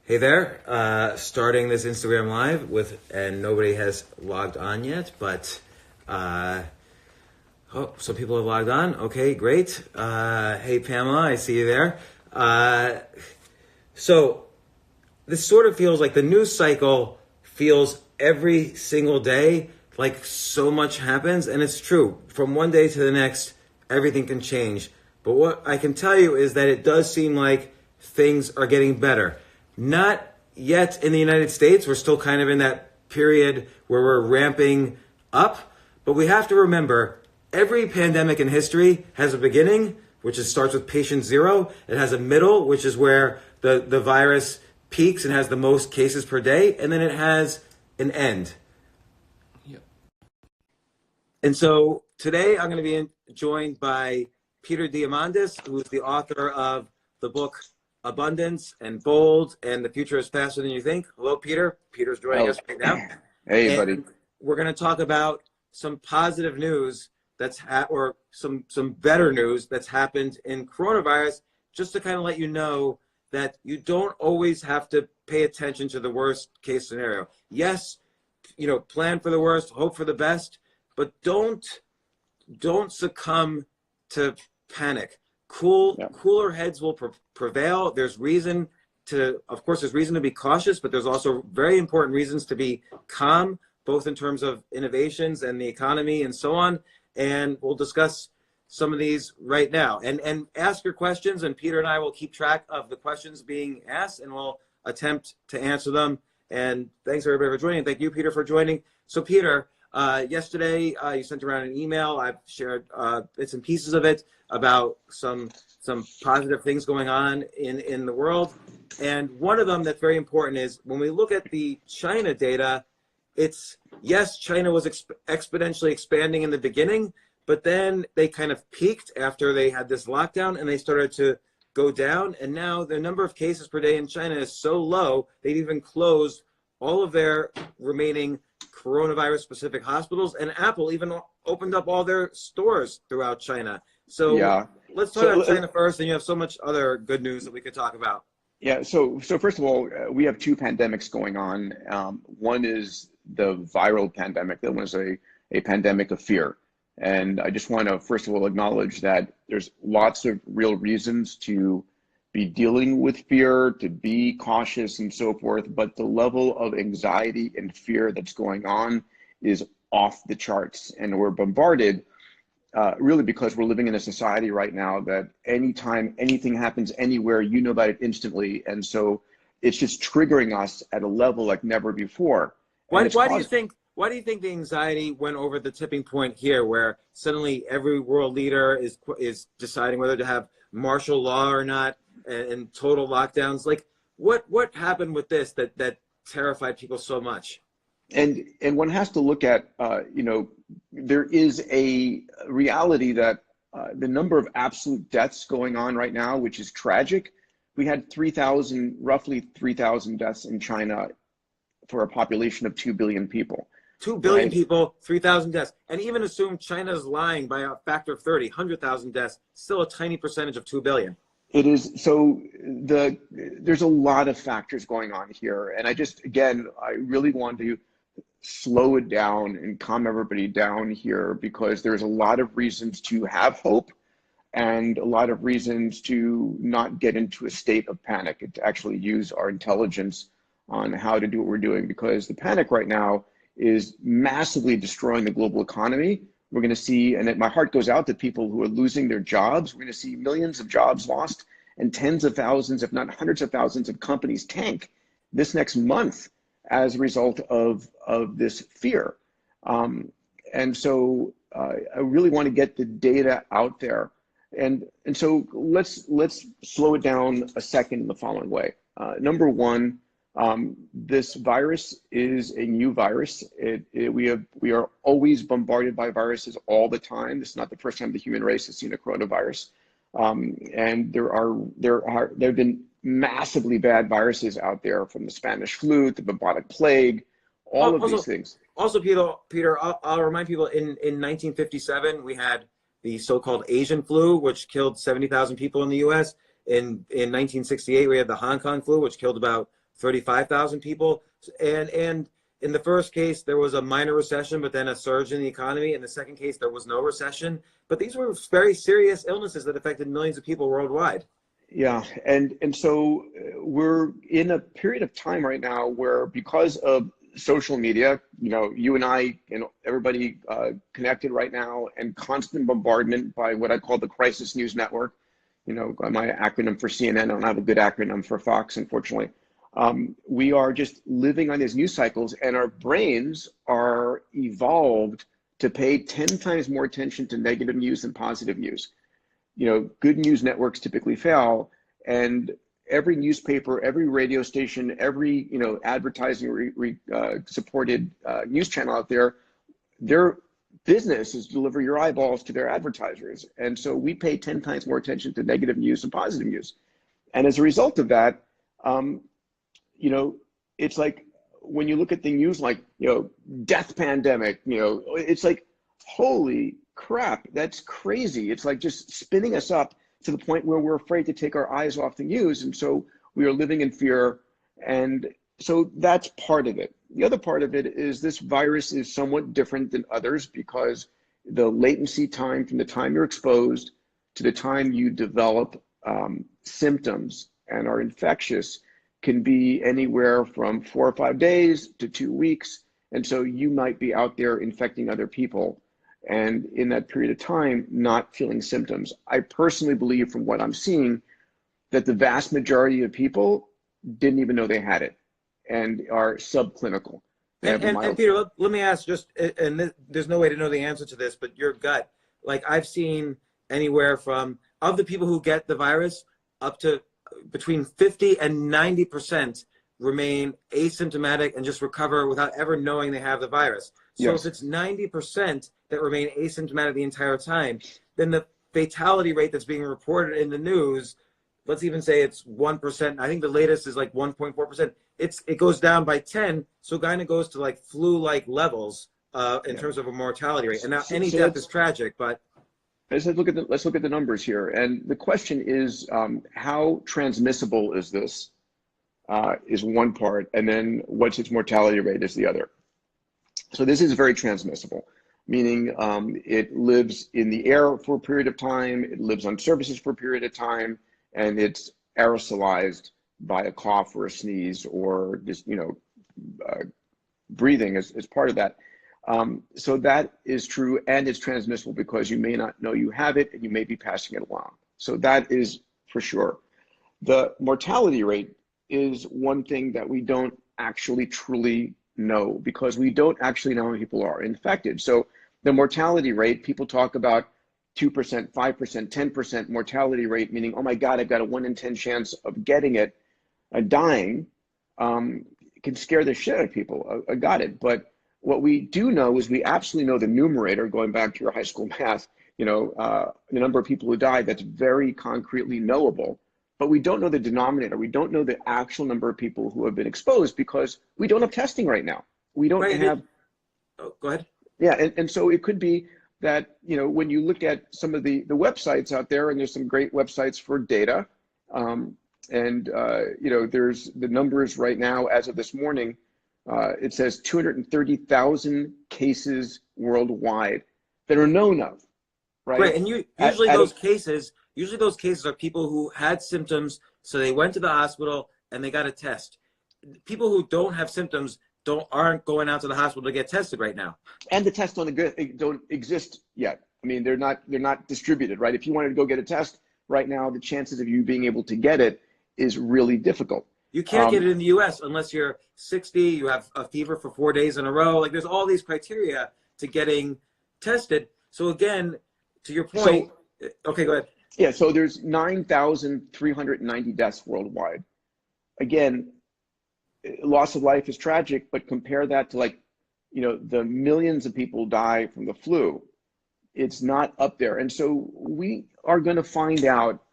Hey there, starting this Instagram Live and nobody has logged on yet, but, some people have logged on. Okay, great. Hey Pamela, I see you there. So this sort of feels like the news cycle feels every single day, like so much happens, and it's true. From one day to the next, everything can change. But what I can tell you is that it does seem like things are getting better. Not yet in the United States. We're still kind of in that period where we're ramping up. But we have to remember, every pandemic in history has a beginning, which starts with patient zero. It has a middle, which is where the virus peaks and has the most cases per day. And then it has an end. Yep. And so today I'm going to be joined by Peter Diamandis, who is the author of the book Abundance and Bold, and the future is faster than you think. Hello, Peter. Peter's joining us right now. Hey, and buddy. We're going to talk about some positive news or some better news that's happened in coronavirus, just to kind of let you know that you don't always have to pay attention to the worst case scenario. Yes, plan for the worst, hope for the best, but don't succumb to panic. Cooler heads will prevail. There's reason to be cautious, but there's also very important reasons to be calm, both in terms of innovations and the economy and so on. And we'll discuss some of these right now. And ask your questions, and Peter and I will keep track of the questions being asked, and we'll attempt to answer them. And thanks everybody for joining. Thank you, Peter, for joining. So Peter, yesterday you sent around an email. I've shared bits and pieces of it about some positive things going on in the world. And one of them that's very important is when we look at the China data, yes, China was exponentially expanding in the beginning, but then they kind of peaked after they had this lockdown and they started to go down. And now the number of cases per day in China is so low, they've even closed all of their remaining coronavirus specific hospitals, and Apple even opened up all their stores throughout China. So yeah. Let's talk about China first, and you have so much other good news that we could talk about. Yeah, so first of all, we have two pandemics going on. One is the viral pandemic. That was a pandemic of fear. And I just want to, first of all, acknowledge that there's lots of real reasons to be dealing with fear, to be cautious and so forth, but the level of anxiety and fear that's going on is off the charts. And we're bombarded really because we're living in a society right now that anytime anything happens anywhere, you know about it instantly. And so it's just triggering us at a level like never before. Why do you think the anxiety went over the tipping point here, where suddenly every world leader is deciding whether to have martial law or not and total lockdowns? Like what happened with this that terrified people so much? And one has to look at, there is a reality that the number of absolute deaths going on right now, which is tragic. We had roughly 3,000 deaths in China for a population of 2 billion people. 2 billion people, 3,000 deaths. And even assume China's lying by a factor of 30, 100,000 deaths, still a tiny percentage of 2 billion. It is. So there's a lot of factors going on here. And I really want to slow it down and calm everybody down here, because there's a lot of reasons to have hope and a lot of reasons to not get into a state of panic and to actually use our intelligence on how to do what we're doing, because the panic right now is massively destroying the global economy. We're going to see, and my heart goes out to people who are losing their jobs. We're going to see millions of jobs lost and tens of thousands, if not hundreds of thousands of companies tank this next month as a result of this fear. And so I really want to get the data out there. And so let's slow it down a second in the following way. Number one, this virus is a new virus. We are always bombarded by viruses all the time. This is not the first time the human race has seen a coronavirus. And there have been massively bad viruses out there, from the Spanish flu to the bubonic plague, all of these things. Also, Peter, I'll remind people, in 1957, we had the so-called Asian flu, which killed 70,000 people in the U.S. In 1968, we had the Hong Kong flu, which killed about 35,000 people. And in the first case, there was a minor recession, but then a surge in the economy. In the second case, there was no recession. But these were very serious illnesses that affected millions of people worldwide. Yeah, and so we're in a period of time right now where, because of social media, you and I, everybody connected right now, and constant bombardment by what I call the crisis news network. My acronym for CNN. I don't have a good acronym for Fox, unfortunately. We are just living on these news cycles, and our brains are evolved to pay 10 times more attention to negative news than positive news. Good news networks typically fail, and every newspaper, every radio station, every advertising supported news channel out there, their business is deliver your eyeballs to their advertisers. And so we pay 10 times more attention to negative news than positive news. And as a result of that, it's like when you look at the news, like, death pandemic, it's like, holy crap, that's crazy. It's like just spinning us up to the point where we're afraid to take our eyes off the news. And so we are living in fear. And so that's part of it. The other part of it is this virus is somewhat different than others because the latency time from the time you're exposed to the time you develop symptoms and are infectious can be anywhere from 4 or 5 days to 2 weeks. And so you might be out there infecting other people, and in that period of time, not feeling symptoms. I personally believe, from what I'm seeing, that the vast majority of people didn't even know they had it and are subclinical. And Peter, let me ask just, and there's no way to know the answer to this, but your gut, like I've seen anywhere from, of the people who get the virus, up to between 50 and 90% remain asymptomatic and just recover without ever knowing they have the virus. So Yes. if it's 90% that remain asymptomatic the entire time, then the fatality rate that's being reported in the news, let's even say it's 1%. I think the latest is like 1.4%. It goes down by 10. So it kind of goes to like flu-like levels in terms of a mortality rate. And now any death is tragic, but let's look at the numbers here. And the question is, how transmissible is this? Is one part, and then what's its mortality rate is the other. So this is very transmissible, meaning it lives in the air for a period of time, it lives on surfaces for a period of time, and it's aerosolized by a cough or a sneeze or just breathing as part of that. So that is true, and it's transmissible because you may not know you have it and you may be passing it along. So that is for sure. The mortality rate is one thing that we don't actually truly know because we don't actually know how people are infected. So the mortality rate, people talk about 2%, 5%, 10% mortality rate, meaning, oh my God, I've got a 1 in 10 chance of getting it, dying, can scare the shit out of people. I got it. But what we do know is we absolutely know the numerator, going back to your high school math, the number of people who died, that's very concretely knowable. But we don't know the denominator. We don't know the actual number of people who have been exposed because we don't have testing right now. We don't have. Oh, go ahead. Yeah, and so it could be that, when you look at some of the websites out there, and there's some great websites for data, there's the numbers right now as of this morning. It says 230,000 cases worldwide that are known of, right? Right, and usually those cases are people who had symptoms, so they went to the hospital and they got a test. People who don't have symptoms aren't going out to the hospital to get tested right now. And the tests don't exist yet. I mean, they're not distributed, right? If you wanted to go get a test right now, the chances of you being able to get it is really difficult. You can't get it in the US unless you're 60, you have a fever for 4 days in a row. Like, there's all these criteria to getting tested. So again, to your point, okay, go ahead. Yeah, so there's 9,390 deaths worldwide. Again, loss of life is tragic, but compare that to the millions of people die from the flu. It's not up there. And so we are going to find out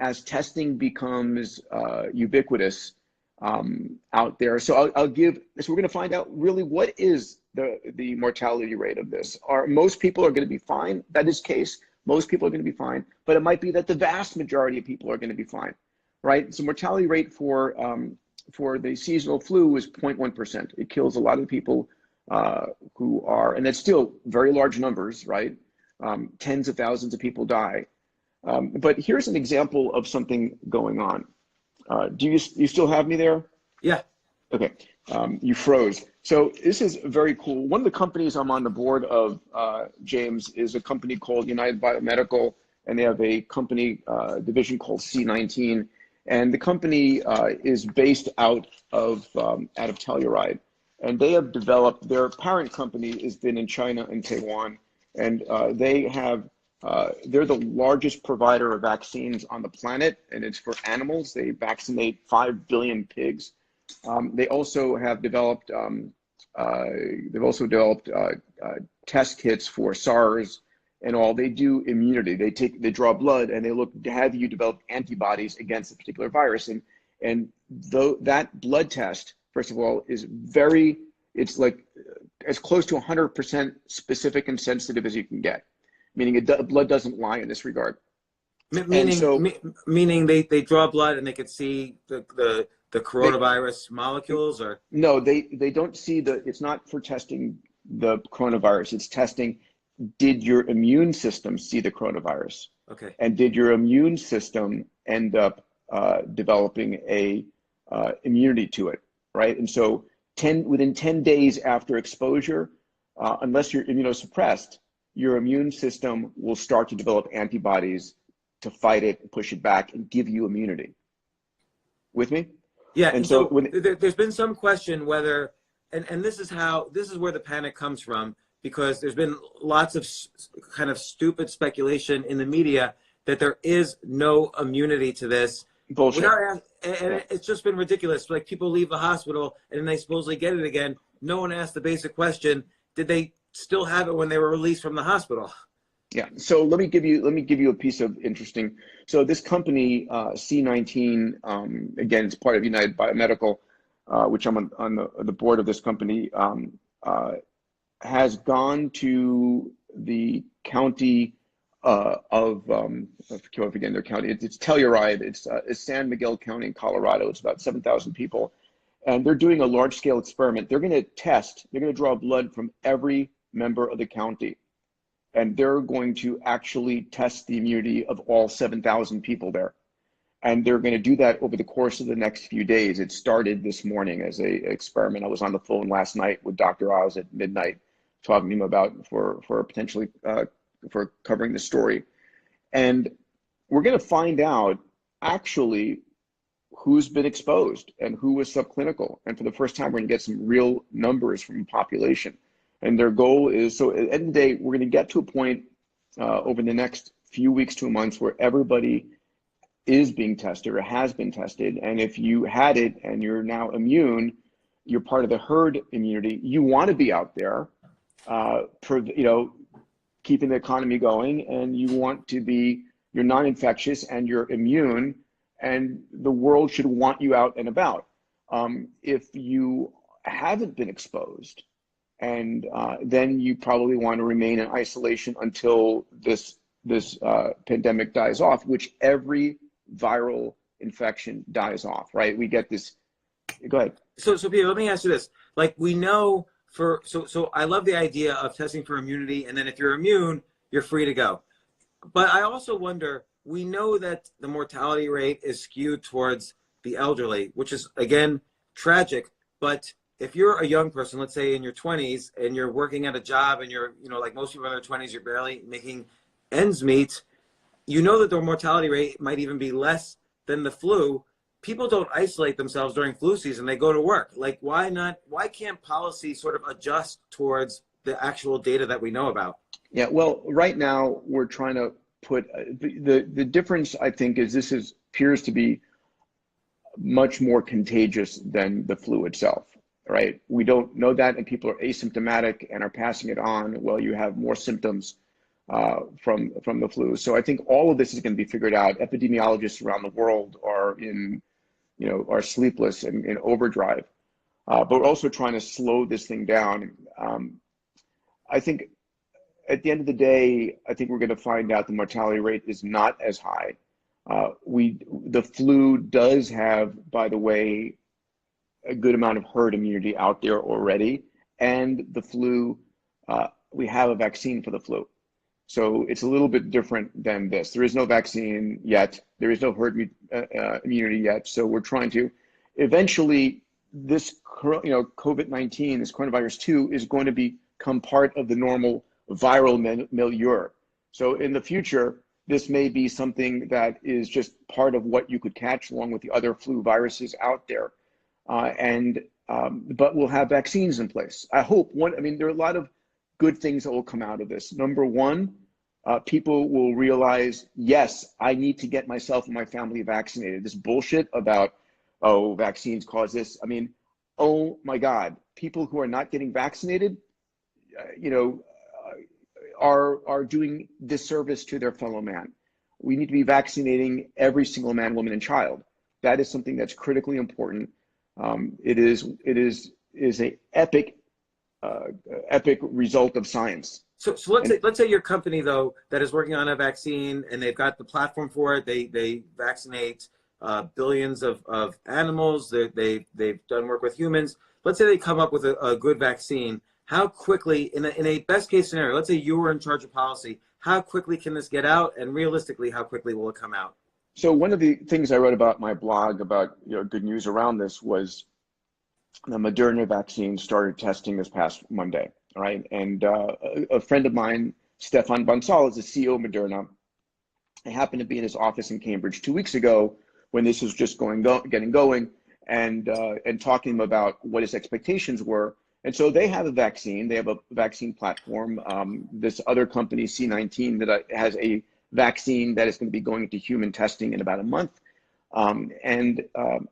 as testing becomes ubiquitous out there. So we're going to find out really what is the mortality rate of this. Most people are going to be fine. That is the case. Most people are going to be fine, but it might be that the vast majority of people are going to be fine, right? So mortality rate for for the seasonal flu is 0.1%. It kills a lot of people who are, and that's still very large numbers, right? Tens of thousands of people die. But here's an example of something going on. Do you still have me there? Yeah. Okay. You froze. So this is very cool. One of the companies I'm on the board of, James, is a company called United Biomedical, and they have a company division called C19. And the company is based out of Telluride. And they have developed, their parent company has been in China and Taiwan. And they're the largest provider of vaccines on the planet, and it's for animals. They vaccinate 5 billion pigs. They also have developed test kits for SARS and all. They do immunity. They draw blood and they look, have you develop antibodies against a particular virus? And though that blood test, first of all, is it's like as close to 100% specific and sensitive as you can get, meaning blood doesn't lie in this regard. Meaning they draw blood and they can see the coronavirus molecules, or no, they don't see it's not for testing the coronavirus. It's testing, did your immune system see the coronavirus? Okay. And did your immune system end up developing a immunity to it, right? And so within 10 days after exposure, unless you're immunosuppressed, your immune system will start to develop antibodies to fight it, push it back, and give you immunity. With me? Yeah. And so there's been some question whether, and this is where the panic comes from, because there's been lots of kind of stupid speculation in the media that there is no immunity to this. Bullshit. It's just been ridiculous. Like, people leave the hospital and then they supposedly get it again. No one asked the basic question: did they still have it when they were released from the hospital? Yeah. So let me give you a piece of interesting. So this company, C19, again, it's part of United Biomedical, which I'm on the board of this company, has gone to the county again, their county. It's Telluride. It's San Miguel County in Colorado. It's about 7,000 people, and they're doing a large-scale experiment. They're going to draw blood from every member of the county, and they're going to actually test the immunity of all 7,000 people there. And they're going to do that over the course of the next few days. It started this morning as an experiment. I was on the phone last night with Dr. Oz at midnight, talking to him about for potentially for covering the story. And we're going to find out actually who's been exposed and who was subclinical. And for the first time, we're going to get some real numbers from the population. And their goal is, so at the end of the day, we're going to get to a point over the next few weeks to months where everybody is being tested or has been tested. And if you had it and you're now immune, you're part of the herd immunity. You want to be out there, keeping the economy going, and you want to be, you're non-infectious and you're immune, and the world should want you out and about. If you haven't been exposed, and then you probably want to remain in isolation until this pandemic dies off, which every viral infection dies off, right? We get this. Go ahead. So Peter, let me ask you this. Like, we know so I love the idea of testing for immunity, and then if you're immune, you're free to go. But I also wonder, we know that the mortality rate is skewed towards the elderly, which is, again, tragic. But if you're a young person, let's say in your 20s, and you're working at a job and you're, like most people in their 20s, you're barely making ends meet, you know that the mortality rate might even be less than the flu. People don't isolate themselves during flu season. They go to work. Like, why can't policy sort of adjust towards the actual data that we know about? Yeah, well, right now we're trying to put the difference, I think, is this appears to be much more contagious than the flu itself, right? We don't know that, and people are asymptomatic and are passing it on while you have more symptoms from the flu. So I think all of this is going to be figured out. Epidemiologists around the world are are sleepless and in overdrive, but we're also trying to slow this thing down. I think at the end of the day, I think we're going to find out the mortality rate is not as high. The flu does have, by the way, a good amount of herd immunity out there already. And the flu, we have a vaccine for the flu. So it's a little bit different than this. There is no vaccine yet. There is no herd immunity yet. So we're trying to eventually, this COVID-19, this coronavirus 2, is going to become part of the normal viral milieu. So in the future, this may be something that is just part of what you could catch along with the other flu viruses out there. But we'll have vaccines in place. I hope there are a lot of good things that will come out of this. Number one, people will realize, yes, I need to get myself and my family vaccinated. This bullshit about, oh, vaccines cause this. Oh my God, people who are not getting vaccinated, are doing disservice to their fellow man. We need to be vaccinating every single man, woman, and child. That is something that's critically important. It is a epic result of science. So let's say your company though that is working on a vaccine and they've got the platform for it. They vaccinate billions of animals. They've done work with humans. Let's say they come up with a good vaccine. How quickly, in a best case scenario, let's say you were in charge of policy, how quickly can this get out, and realistically, how quickly will it come out? So one of the things I wrote about my blog about good news around this was the Moderna vaccine started testing this past Monday, right? And a friend of mine, Stefan Bansal, is the CEO of Moderna. I happened to be in his office in Cambridge 2 weeks ago when this was just getting going, and talking about what his expectations were. And so they have a vaccine. They have a vaccine platform. This other company, C19, that has a vaccine that is going to be going into human testing in about a month.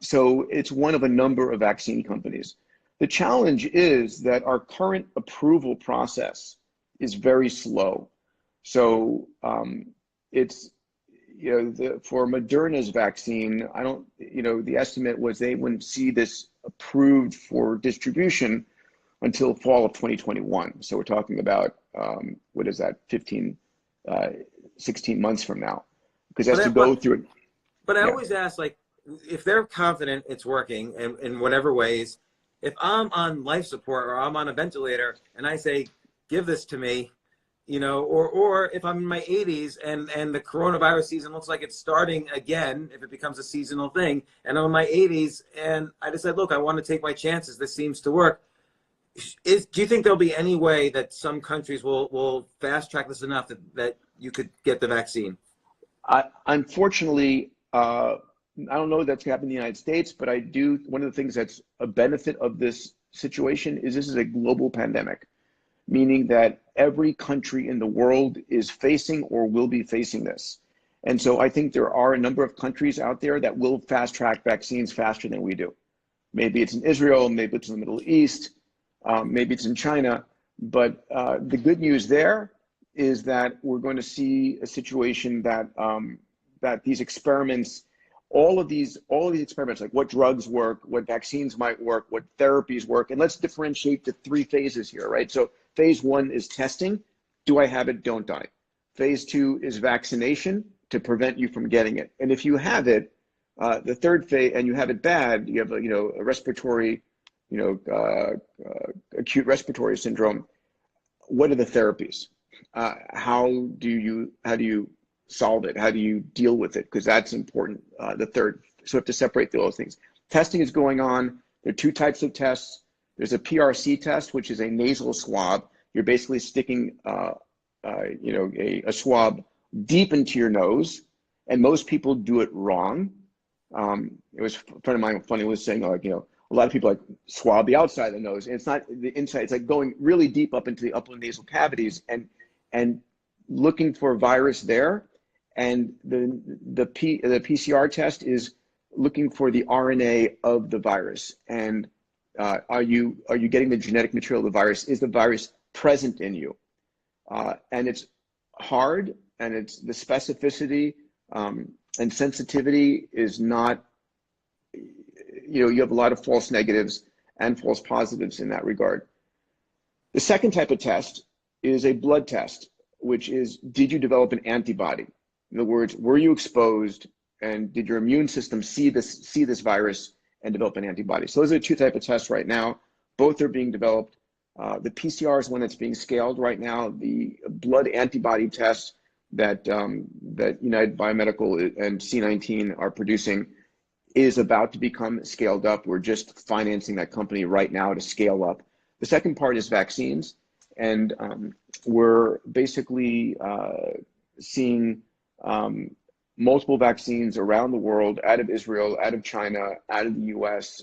So it's one of a number of vaccine companies. The challenge is that our current approval process is very slow. So it's, for Moderna's vaccine, the estimate was they wouldn't see this approved for distribution until fall of 2021. So we're talking about, 16 months from now, because it has to go through it. But I always ask, if they're confident it's working in whatever ways, if I'm on life support or I'm on a ventilator and I say, give this to me, or if I'm in my 80s and the coronavirus season looks like it's starting again, if it becomes a seasonal thing, and I'm in my 80s and I decide, look, I want to take my chances, this seems to work. Do you think there'll be any way that some countries will fast track this enough that you could get the vaccine? Unfortunately, I don't know if that's happened in the United States, but one of the things that's a benefit of this situation is this is a global pandemic, meaning that every country in the world is facing or will be facing this. And so I think there are a number of countries out there that will fast track vaccines faster than we do. Maybe it's in Israel, maybe it's in the Middle East, maybe it's in China, but the good news there is that we're going to see a situation that that these experiments, all of these experiments, like what drugs work, what vaccines might work, what therapies work, and let's differentiate the 3 phases here, right? So phase 1 is testing. Do I have it? Don't I? Phase 2 is vaccination to prevent you from getting it. And if you have it, the third phase, and you have it bad, you have a respiratory, acute respiratory syndrome. What are the therapies? How do you solve it? How do you deal with it? Because that's important. The third, so we have to separate those things. Testing is going on. There are 2 types of tests. There's a PRC test, which is a nasal swab. You're basically sticking, a swab deep into your nose, and most people do it wrong. It was a friend of mine, funny, was saying, a lot of people swab the outside of the nose, and it's not the inside. It's going really deep up into the upper nasal cavities and looking for a virus there. And the PCR test is looking for the RNA of the virus. And are you getting the genetic material of the virus? Is the virus present in you? And it's hard, and it's the specificity and sensitivity is not. You have a lot of false negatives and false positives in that regard. The second type of test is a blood test, which is, did you develop an antibody? In other words, were you exposed, and did your immune system see this virus and develop an antibody. So those are the two types of tests right now. Both are being developed. The PCR is one that's being scaled right now. The blood antibody test that United Biomedical and C19 are producing is about to become scaled up. We're just financing that company right now to scale up. The second part is vaccines, and we're basically seeing multiple vaccines around the world, out of Israel, out of China, out of the US.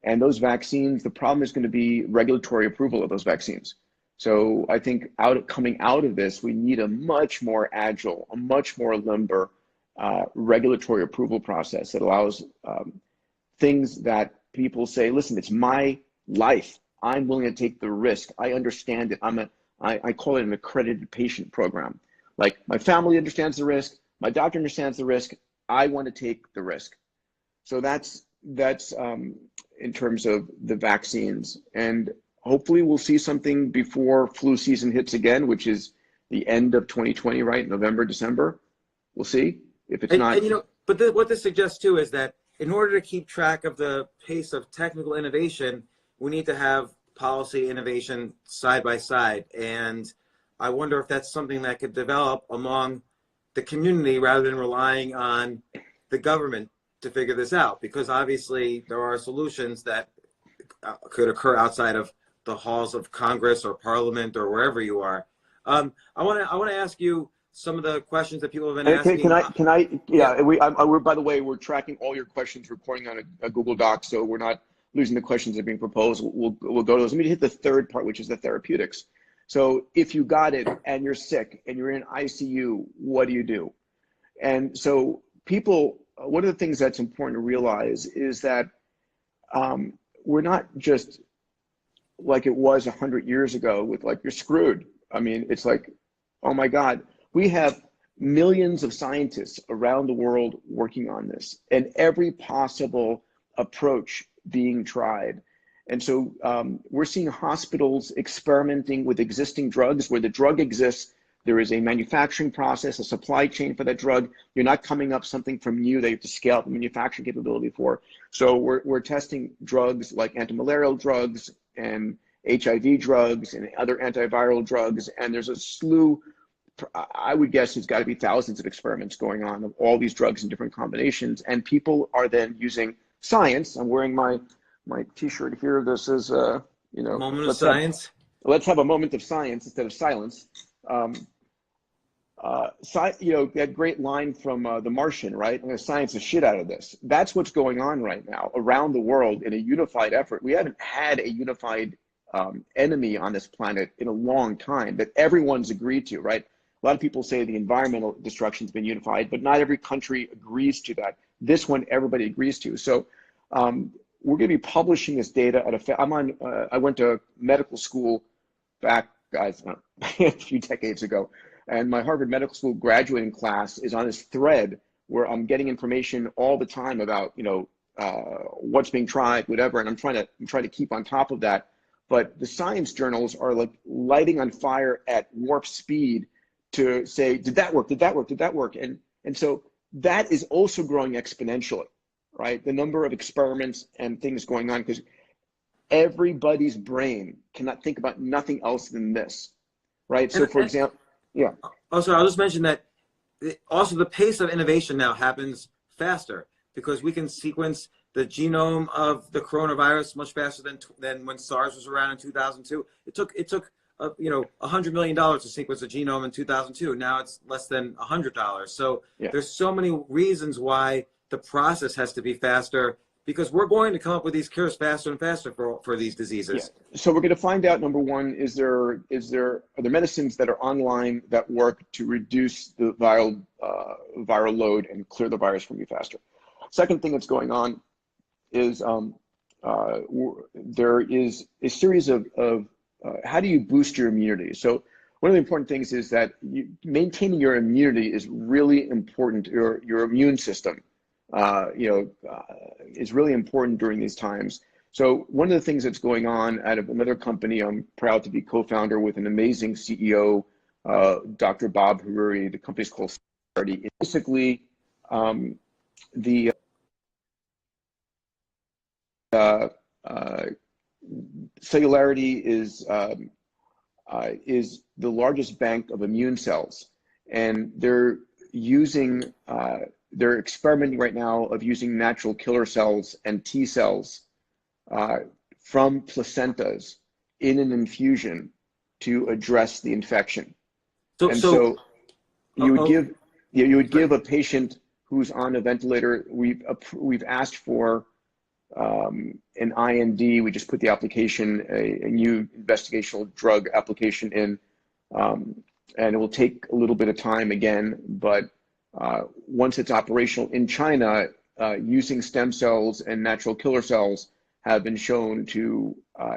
And those vaccines, the problem is going to be regulatory approval of those vaccines. So I think coming out of this, we need a much more agile, a much more limber regulatory approval process that allows things that people say, listen, it's my life. I'm willing to take the risk. I understand it. I call it an accredited patient program. Like, my family understands the risk. My doctor understands the risk. I want to take the risk. So that's in terms of the vaccines. And hopefully we'll see something before flu season hits again, which is the end of 2020, right? November, December. We'll see. If it's not. And but what this suggests too is that in order to keep track of the pace of technical innovation, we need to have policy innovation side by side. And I wonder if that's something that could develop among the community rather than relying on the government to figure this out, because obviously there are solutions that could occur outside of the halls of Congress or Parliament or wherever you are. I want to ask you some of the questions that people have been asking. Can I? Yeah. We're, by the way, we're tracking all your questions, recording on a Google Doc, so we're not losing the questions that are being proposed. We'll go to those. Let me hit the third part, which is the therapeutics. So if you got it and you're sick and you're in ICU, what do you do? And so people, one of the things that's important to realize is that we're not just like it was 100 years ago with like, you're screwed. I mean, it's like, oh my God, we have millions of scientists around the world working on this and every possible approach being tried. And so we're seeing hospitals experimenting with existing drugs where the drug exists. There is a manufacturing process, a supply chain for that drug. You're not coming up something from new that you have to scale up the manufacturing capability for. So we're testing drugs like antimalarial drugs and HIV drugs and other antiviral drugs. And there's a slew, I would guess there's got to be thousands of experiments going on of all these drugs in different combinations. And people are then using science. I'm wearing my t-shirt here. This is, moment of science. Let's have a moment of science instead of silence. That great line from The Martian, right? I'm going to science the shit out of this. That's what's going on right now around the world in a unified effort. We haven't had a unified enemy on this planet in a long time that everyone's agreed to, right? A lot of people say the environmental destruction's been unified, but not every country agrees to that. This one, everybody agrees to. So we're going to be publishing this data at I went to medical school back, guys, a few decades ago. And my Harvard Medical School graduating class is on this thread where I'm getting information all the time about, what's being tried, whatever. And I'm trying to keep on top of that. But the science journals are like lighting on fire at warp speed to say, did that work? Did that work? Did that work? And so that is also growing exponentially, right? The number of experiments and things going on, because everybody's brain cannot think about nothing else than this, right? So for example, yeah. Also, I'll just mention that also the pace of innovation now happens faster because we can sequence the genome of the coronavirus much faster than when SARS was around in 2002. It took $100 million to sequence the genome in 2002. Now it's less than $100. So yeah. There's so many reasons why the process has to be faster, because we're going to come up with these cures faster and faster for these diseases. Yeah. So we're going to find out, number one, are there medicines that are online that work to reduce the viral load and clear the virus from you faster? Second thing that's going on is there is a series of how do you boost your immunity? So one of the important things is that maintaining your immunity is really important. Your immune system, is really important during these times. So one of the things that's going on out of another company, I'm proud to be co-founder with an amazing CEO, Dr. Bob Haruri. The company's called Clarity. Basically, uh, cellularity is the largest bank of immune cells, and they're experimenting right now of using natural killer cells and T cells from placentas in an infusion to address the infection. And so you would give a patient who's on a ventilator. We've asked for an IND. We just put the application, a new investigational drug application in, and it will take a little bit of time again, but once it's operational in China, using stem cells and natural killer cells have been shown to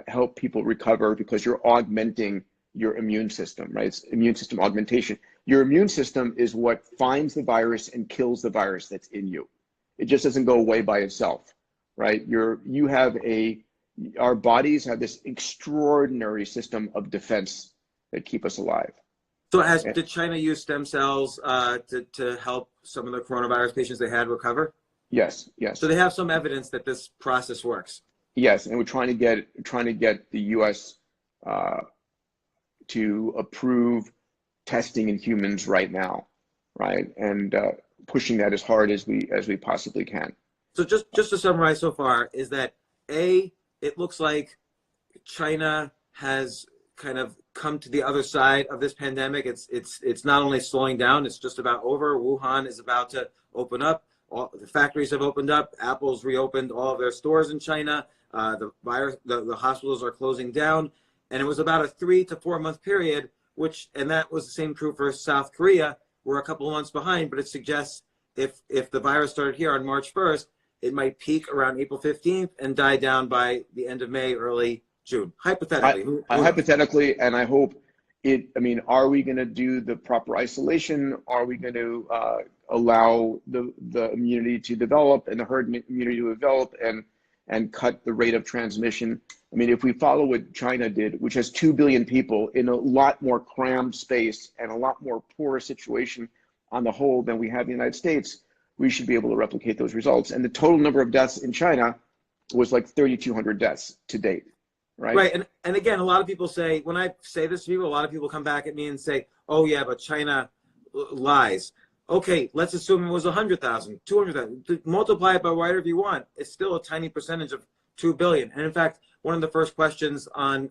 help people recover, because you're augmenting your immune system, right? It's immune system augmentation. Your immune system is what finds the virus and kills the virus that's in you. It just doesn't go away by itself, right? Our bodies have this extraordinary system of defense that keep us alive. So did China use stem cells to help some of the coronavirus patients they had recover? Yes, yes. So they have some evidence that this process works. Yes, and we're trying to get the U.S. To approve testing in humans right now, right? And pushing that as hard as we possibly can. So just to summarize so far, is that it looks like China has kind of come to the other side of this pandemic. It's not only slowing down, it's just about over. Wuhan is about to open up. All the factories have opened up. Apple's reopened all of their stores in China. The hospitals are closing down. And it was about a 3 to 4 month period, and that was the same true for South Korea. We're a couple of months behind, but it suggests if the virus started here on March 1st, it might peak around April 15th and die down by the end of May, early June, hypothetically. Hypothetically, and I hope are we going to do the proper isolation? Are we going to allow the immunity to develop and the herd immunity to develop and cut the rate of transmission? I mean, if we follow what China did, which has 2 billion people in a lot more crammed space and a lot more poor situation on the whole than we have in the United States, we should be able to replicate those results. And the total number of deaths in China was like 3,200 deaths to date, right? Right, and again, a lot of people say, when I say this to people, a lot of people come back at me and say, oh yeah, but China lies. Okay, let's assume it was 100,000, 200,000. Multiply it by whatever you want. It's still a tiny percentage of 2 billion. And in fact, one of the first questions on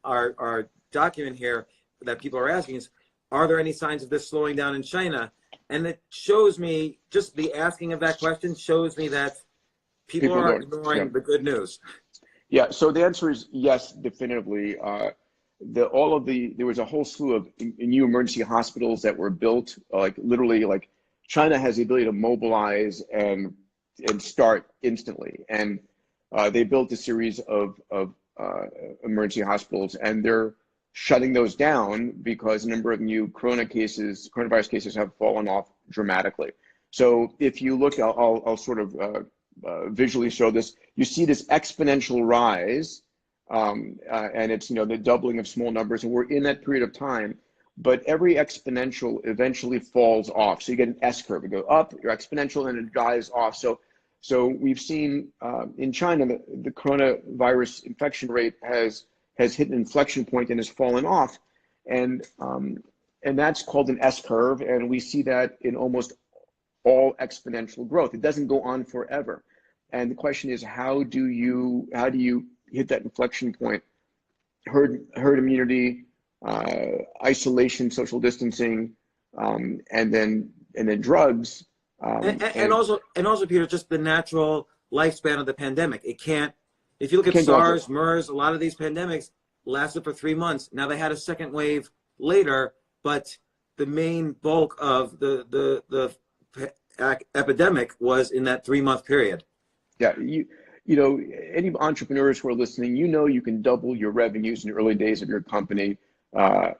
our document here that people are asking is, are there any signs of this slowing down in China? And it shows me, just the asking of that question shows me that people are ignoring the good news. Yeah, so the answer is yes, definitively. There was a whole slew of new emergency hospitals that were built, literally, China has the ability to mobilize and start instantly. And they built a series of emergency hospitals, and they're shutting those down because a number of new coronavirus cases have fallen off dramatically. So if you look, I'll sort of visually show this. You see this exponential rise, and it's the doubling of small numbers, and we're in that period of time. But every exponential eventually falls off. So you get an S curve. You go up, you're exponential, and it dies off. So we've seen in China the coronavirus infection rate has hit an inflection point and has fallen off, and that's called an S curve, and we see that in almost all exponential growth. It doesn't go on forever, and the question is, how do you hit that inflection point? Herd immunity, isolation, social distancing, and then drugs. And also, Peter, just the natural lifespan of the pandemic. It can't. If you look at SARS, MERS, a lot of these pandemics lasted for 3 months. Now they had a second wave later, but the main bulk of the epidemic was in that 3 month period. Yeah, any entrepreneurs who are listening, you can double your revenues in the early days of your company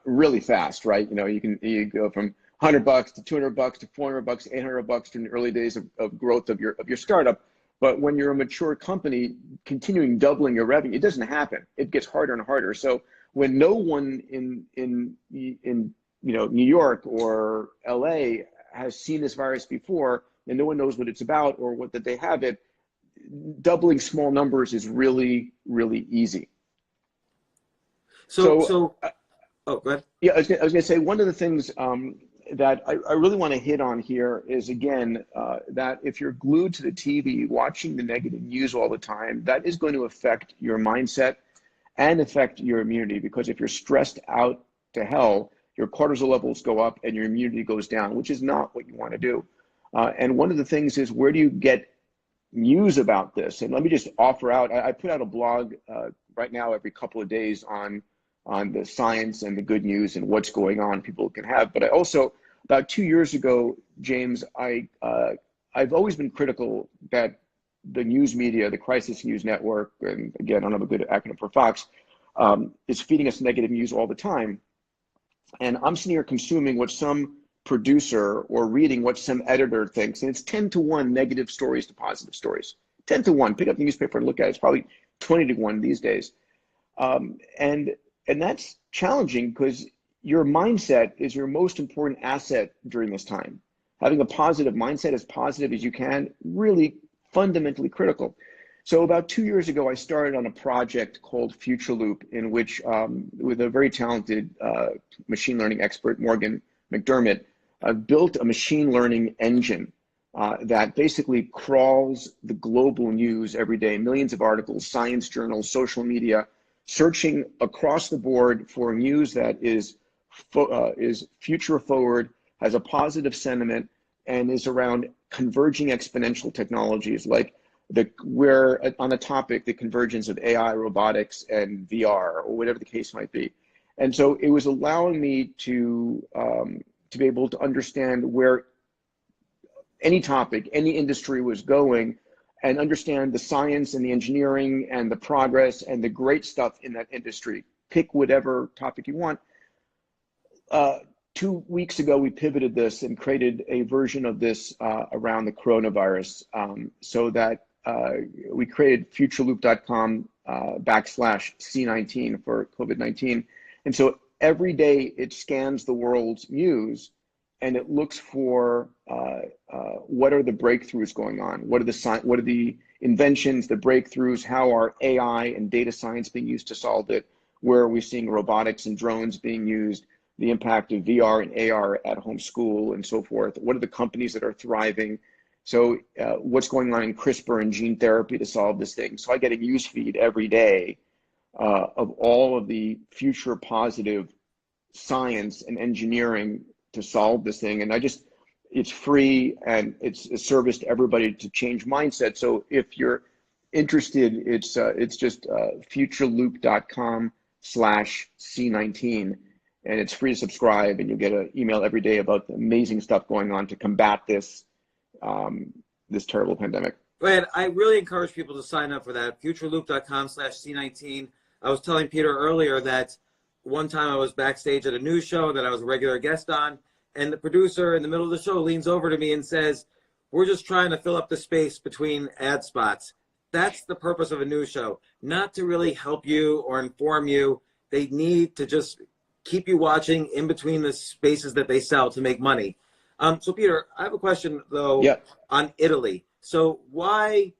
really fast, right? You go from $100 to $200 to $400 to $800 in the early days of growth of your startup. But when you're a mature company, continuing doubling your revenue, it doesn't happen. It gets harder and harder. So when no one in New York or LA has seen this virus before, and no one knows what it's about or that they have it, doubling small numbers is really, really easy. So, oh, go ahead. Yeah, I was gonna say, one of the things that I really want to hit on here is, again, that if you're glued to the TV, watching the negative news all the time, that is going to affect your mindset and affect your immunity, because if you're stressed out to hell, your cortisol levels go up and your immunity goes down, which is not what you want to do. And one of the things is, where do you get news about this? And let me just offer out, I put out a blog right now every couple of days on the science and the good news and what's going on people can have. But I also, about 2 years ago, James, I've always been critical that the news media, the Crisis News Network, and again, I don't have a good acronym for Fox, is feeding us negative news all the time. And I'm sitting here consuming what some producer or reading what some editor thinks, and it's 10-to-1 negative stories to positive stories. 10-to-1. Pick up the newspaper and look at it. It's probably 20-to-1 these days. And that's challenging, because your mindset is your most important asset during this time. Having a positive mindset, as positive as you can, really fundamentally critical. So about 2 years ago, I started on a project called Future Loop, in which, with a very talented machine learning expert, Morgan McDermott, built a machine learning engine that basically crawls the global news every day, millions of articles, science journals, social media, searching across the board for news that is future forward, has a positive sentiment, and is around converging exponential technologies, like where on the topic, the convergence of AI, robotics, and VR, or whatever the case might be. And so it was allowing me to be able to understand where any topic, any industry was going, and understand the science and the engineering and the progress and the great stuff in that industry. Pick whatever topic you want. 2 weeks ago, we pivoted this and created a version of this around the coronavirus, so that we created futureloop.com /C19 for COVID-19. And so every day it scans the world's news and it looks for what are the breakthroughs going on? What are the inventions, the breakthroughs? How are AI and data science being used to solve it? Where are we seeing robotics and drones being used? The impact of VR and AR at home school and so forth. What are the companies that are thriving? So what's going on in CRISPR and gene therapy to solve this thing? So I get a news feed every day of all of the future positive science and engineering to solve this thing. And it's free, and it's a service to everybody to change mindset. So if you're interested, it's just futureloop.com /C19. And it's free to subscribe, and you'll get an email every day about the amazing stuff going on to combat this this terrible pandemic. And I really encourage people to sign up for that. Futureloop.com /C19. I was telling Peter earlier that one time I was backstage at a news show that I was a regular guest on, and the producer in the middle of the show leans over to me and says, "We're just trying to fill up the space between ad spots." That's the purpose of a news show, not to really help you or inform you. They need to just keep you watching in between the spaces that they sell to make money. So Peter, I have a question though. Yeah. On Italy. So why,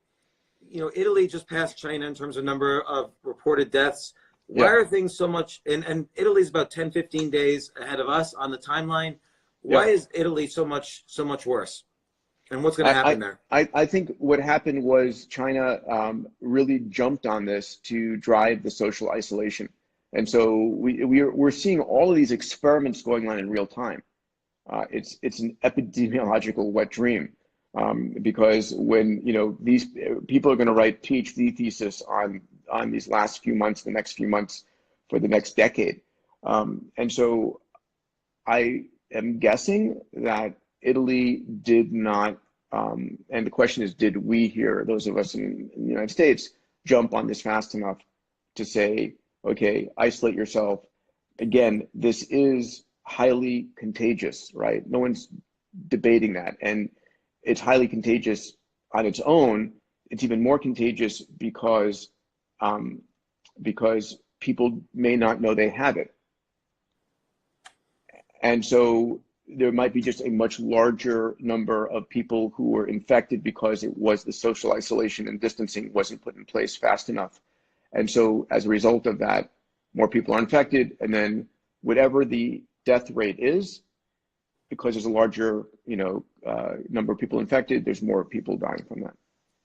Italy just passed China in terms of number of reported deaths. Why are things so much, and Italy's about 10, 15 days ahead of us on the timeline. Why is Italy so much worse? And what's going to happen there? I think what happened was China really jumped on this to drive the social isolation. And so we're seeing all of these experiments going on in real time. It's an epidemiological wet dream, because when these people are going to write PhD thesis on these last few months, the next few months, for the next decade, and so I am guessing that Italy did not. And the question is, did we here, those of us in the United States, jump on this fast enough to say, okay, isolate yourself? Again, this is highly contagious, right? No one's debating that. And it's highly contagious on its own. It's even more contagious because people may not know they have it. And so there might be just a much larger number of people who were infected because it was the social isolation and distancing wasn't put in place fast enough. And so as a result of that, more people are infected, and then whatever the death rate is, because there's a larger, number of people infected, there's more people dying from that.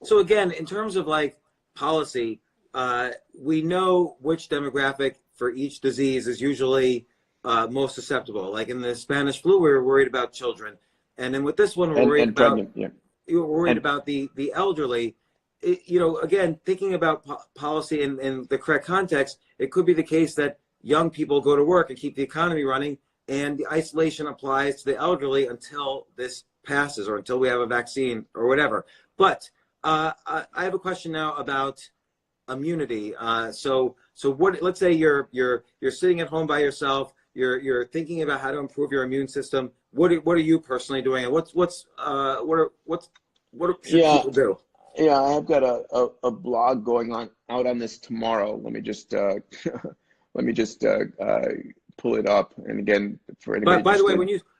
So again, in terms of like policy, we know which demographic for each disease is usually most susceptible. Like in the Spanish flu, we were worried about children, and then with this one, we're worried about pregnant, yeah. You were worried about the elderly. Again, thinking about policy in the correct context, it could be the case that young people go to work and keep the economy running, and the isolation applies to the elderly until this passes or until we have a vaccine or whatever. But I have a question now about immunity. So what? Let's say you're sitting at home by yourself. You're thinking about how to improve your immune system. What are you personally doing, and what should people do? Yeah, I've got a blog going out on this tomorrow. Let me just pull it up. And again, for anybody. By the way,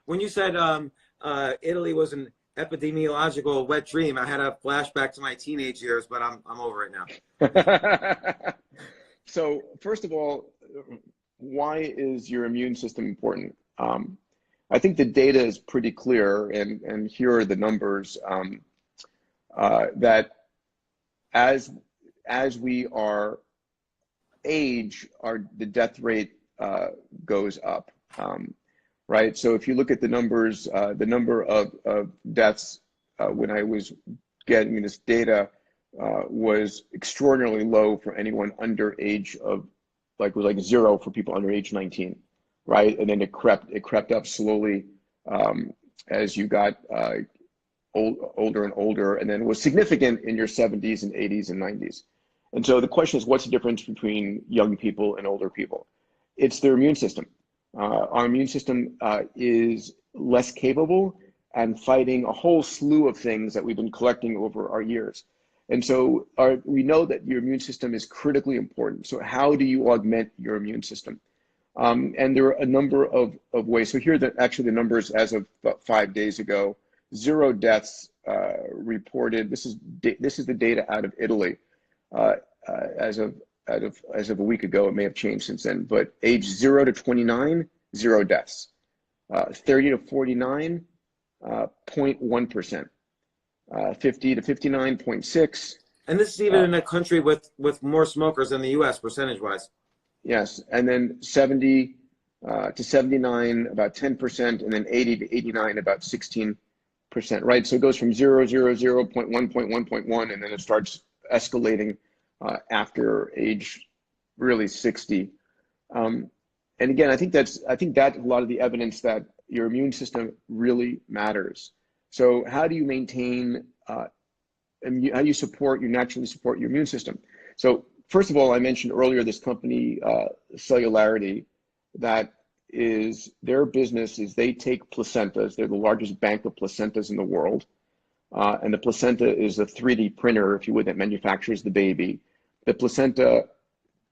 when you said Italy was an epidemiological wet dream, I had a flashback to my teenage years, but I'm over it now. So first of all, why is your immune system important? I think the data is pretty clear, and here are the numbers. That as we are age, the death rate goes up, right? So if you look at the numbers, the number of deaths when I was getting this data was extraordinarily low for anyone under age of, it was like 0 for people under age 19, right? And then it crept up slowly as you got older and older, and then was significant in your 70s and 80s and 90s. And so the question is, what's the difference between young people and older people? It's their immune system. Our immune system is less capable and fighting a whole slew of things that we've been collecting over our years. And so we know that your immune system is critically important. So how do you augment your immune system? And there are a number of ways. So here are actually the numbers as of about 5 days ago. 0 deaths reported. This is the data out of Italy as of a week ago. It may have changed since then, but age 0 to 29, 0 deaths. 30 to 49, 0.1%. 50 to 59, 0.6. And this is even in a country with more smokers than the U.S. percentage-wise. Yes, and then 70 to 79, about 10%, and then 80 to 89, about 16%, right? So it goes from 0, 0, 0, 0.1, 0.1, 0.1, and then it starts escalating after age really 60. And again, I think that's a lot of the evidence that your immune system really matters. So how do you maintain, how do you naturally support your immune system? So first of all, I mentioned earlier this company, Cellularity, that is, their business is they take placentas. They're the largest bank of placentas in the world. And the placenta is a 3D printer, if you would, that manufactures the baby. The placenta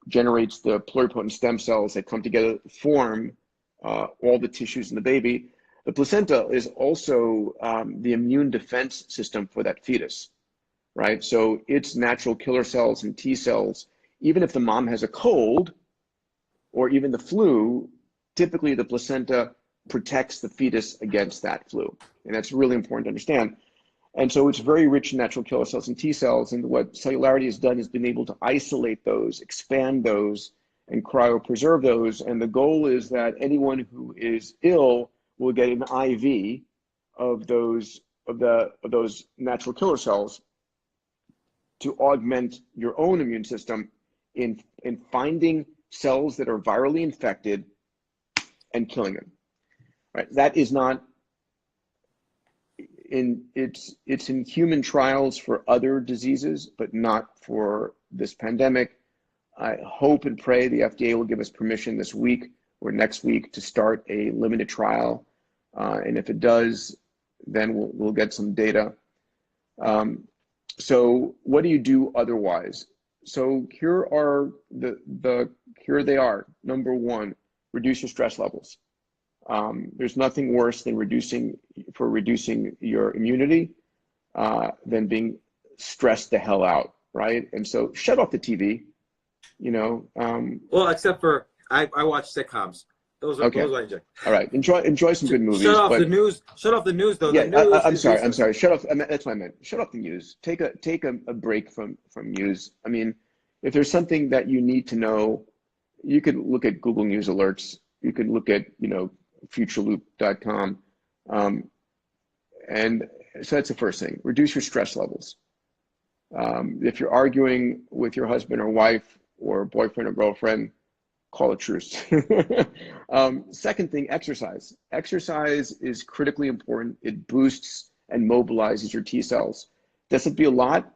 generates the pluripotent stem cells that come together to form all the tissues in the baby. The placenta is also the immune defense system for that fetus, right? So it's natural killer cells and T cells. Even if the mom has a cold or even the flu, typically the placenta protects the fetus against that flu. And that's really important to understand. And so it's very rich in natural killer cells and T cells. And what Cellularity has done is been able to isolate those, expand those, and cryopreserve those. And the goal is that anyone who is ill will get an IV of those natural killer cells to augment your own immune system in finding cells that are virally infected and killing them. Right? That is not it's in human trials for other diseases, but not for this pandemic. I hope and pray the FDA will give us permission this week or next week to start a limited trial. And if it does, then we'll get some data. So what do you do otherwise? So here are here they are. Number one, reduce your stress levels. There's nothing worse than reducing your immunity than being stressed the hell out, right? And so shut off the TV, you know. Well, except for I watch sitcoms. Okay. Those I enjoy. All right. Enjoy some good movies. Shut off the news. Shut off the news, though. Yeah, The news I'm is sorry. I'm useless. sorry. Shut off. That's what I meant. Shut off the news. Take a break from news. I mean, if there's something that you need to know, you could look at Google News alerts. You could look at, you know, futureloop.com. And so that's the first thing. Reduce your stress levels. If you're arguing with your husband or wife or boyfriend or girlfriend, call a truce. Second thing, exercise. Exercise is critically important. It boosts and mobilizes your T cells. Doesn't be a lot.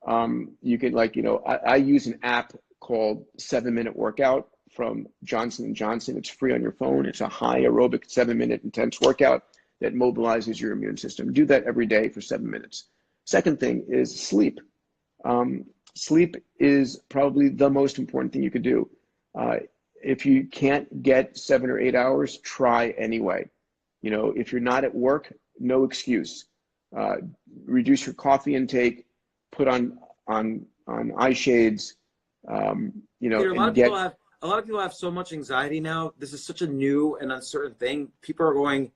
You can, like, you know, I use an app called 7-Minute Workout from Johnson & Johnson. It's free on your phone. It's a high aerobic 7-minute intense workout that mobilizes your immune system. Do that every day for 7 minutes. Second thing is sleep. Sleep is probably the most important thing you could do. If you can't get 7 or 8 hours, try anyway. You know, if you're not at work, no excuse. Reduce your coffee intake, put on eye shades, you know, Peter, and get. A lot of people have so much anxiety now. This is such a new and uncertain thing. People are going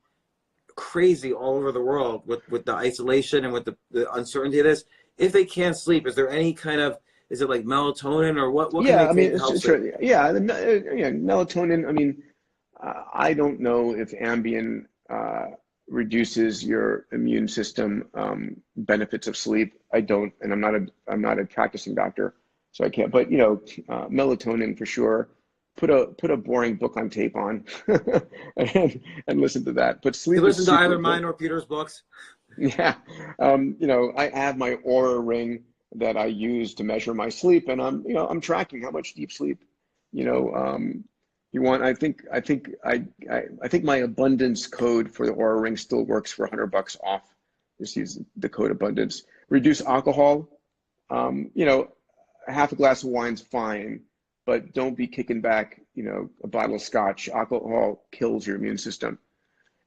crazy all over the world with the isolation and with the uncertainty of this. If they can't sleep, is there any kind of, is it like melatonin or what can they take to help sleep? Yeah, melatonin. I mean, I don't know if Ambien reduces your immune system benefits of sleep. I don't, and I'm not a practicing doctor, so I can't. But you know, melatonin for sure. Put a boring book on tape on and listen to that. But sleep. You listen is to super either important. mine or Peter's books. Yeah, you know, I have my Aura ring that I use to measure my sleep, and I'm tracking how much deep sleep, you know, you want. I think my abundance code for the Aura ring still works for $100 off. Just use the code abundance. Reduce alcohol. You know, half a glass of wine's fine, but don't be kicking back, you know, a bottle of scotch. Alcohol kills your immune system.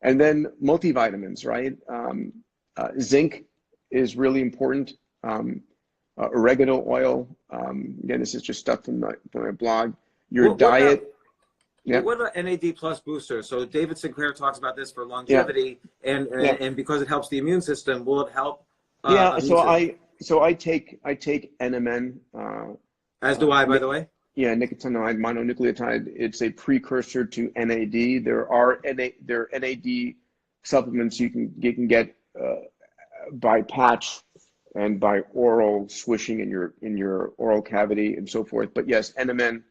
And then multivitamins, right? Zinc is really important. Oregano oil. Again, this is just stuff from my blog. Your diet. Yeah. What about NAD plus booster? So David Sinclair talks about this for longevity, yeah. and because it helps the immune system, will it help? So I take NMN. As do I, by the way. Yeah, nicotinamide mononucleotide. It's a precursor to NAD. There are NAD supplements you can get by patch and by oral swishing in your oral cavity and so forth. But yes, NMN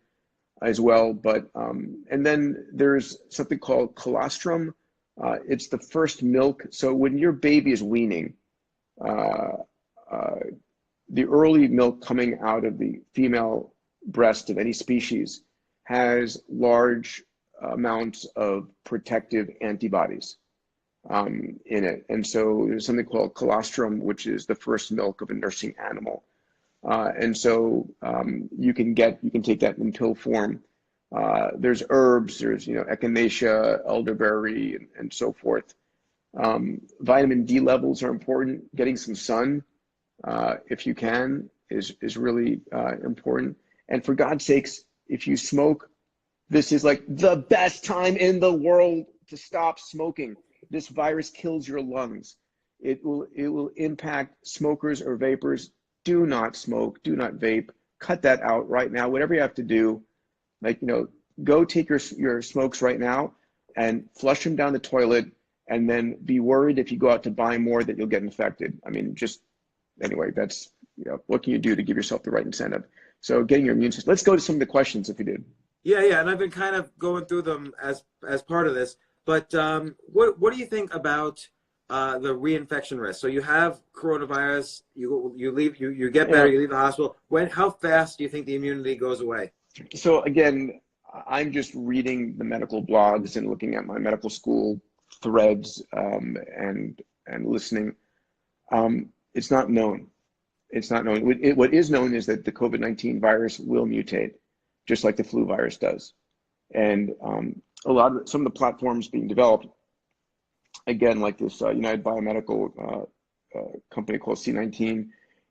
as well. But and then there's something called colostrum. It's the first milk. So when your baby is weaning, the early milk coming out of the female breast of any species has large amounts of protective antibodies in it. And so there's something called colostrum, which is the first milk of a nursing animal. And so you can take that in pill form. There's herbs, there's, you know, echinacea, elderberry, and so forth. Vitamin D levels are important. Getting some sun, if you can, is really important. And for God's sakes, if you smoke, this is like the best time in the world to stop smoking. This virus kills your lungs. It will impact smokers or vapors. Do not smoke, do not vape. Cut that out right now. Whatever you have to do, like, you know, go take your smokes right now and flush them down the toilet, and then be worried if you go out to buy more that you'll get infected. I mean, just anyway, that's, you know, what can you do to give yourself the right incentive? So getting your immune system. Let's go to some of the questions if you did. Yeah, and I've been kind of going through them as part of this. But what do you think about the reinfection risk? So you have coronavirus, you get better, you leave the hospital. How fast do you think the immunity goes away? So again, I'm just reading the medical blogs and looking at my medical school threads and listening. It's not known. It's not known. What is known is that the COVID-19 virus will mutate, just like the flu virus does. And some of the platforms being developed, again, like this United Biomedical company called C19,